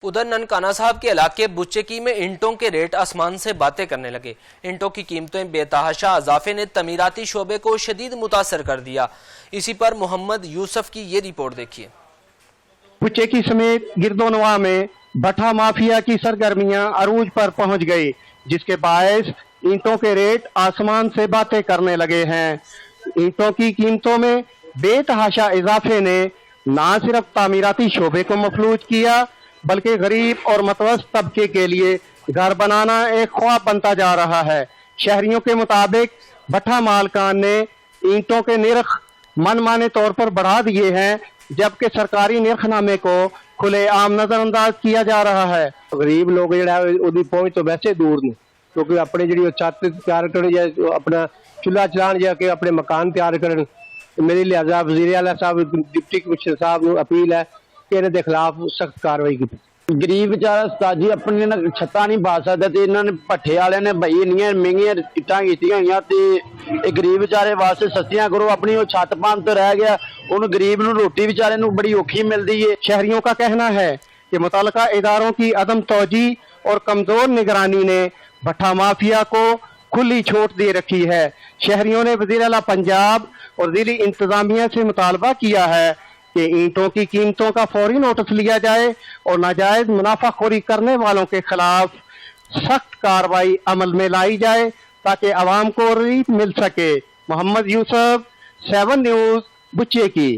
ادھر ننکانہ صاحب کے علاقے بچکی میں اینٹوں کے ریٹ آسمان سے باتیں کرنے لگے۔ اینٹوں کی قیمتیں بے تحاشا اضافے نے تعمیراتی شعبے کو شدید متاثر کر دیا۔ اسی پر محمد یوسف کی یہ رپورٹ دیکھیے۔ بچکی سمیت گردونواں میں بٹھا مافیا کی سرگرمیاں عروج پر پہنچ گئی، جس کے باعث اینٹوں کے ریٹ آسمان سے باتیں کرنے لگے ہیں۔ اینٹوں کی قیمتوں میں بے تحاشا اضافے نے نہ صرف تعمیراتی شعبے کو مفلوج کیا بلکہ غریب اور متوسط طبقے کے لیے گھر بنانا ایک خواب بنتا جا رہا ہے۔ شہریوں کے مطابق بٹھا مالکان نے اینٹوں کے نرخ من مانے طور پر بڑھا دیے ہیں، جبکہ سرکاری نرخ نامے کو کھلے عام نظر انداز کیا جا رہا ہے۔ غریب لوگ جڑا اودی پہنچ تو ویسے دور نہیں، کیونکہ اپنے جڑی چھت تیار کرن یا اپنا چولہا چلان یا کہ اپنے مکان تیار کرن، میری لہذا وزیر اعلیٰ صاحب ڈپٹی کمشنر صاحب کو اپیل ہے کہ انہاں دے خلاف سخت کاروائی کی۔ غریب بیچارہ استاد جی اپنی چھتاں نہیں پا سکدا تے انہاں نے پٹھے والے نے بھائی انیاں مہنگیاں اٹاں کیتیاں ہوئیاں تے اے غریب بیچارے واسطے سستیاں کرو، اپنی وہ چھت پان تو رہ گیا، انہوں غریب نو روٹی بیچارے نو بڑی اوکھی ملدی ہے۔ شہریوں کا کہنا ہے کہ متعلقہ اداروں کی عدم توجہ اور کمزور نگرانی نے بٹھا مافیا کو کھلی چھوٹ دے رکھی ہے۔ شہریوں نے وزیر اعلیٰ پنجاب اور ضلعی انتظامیہ سے مطالبہ کیا ہے کہ اینٹوں کی قیمتوں کا فوری نوٹس لیا جائے اور ناجائز منافع خوری کرنے والوں کے خلاف سخت کارروائی عمل میں لائی جائے تاکہ عوام کو ریلیف مل سکے۔ محمد یوسف، 7 نیوز، بچکی۔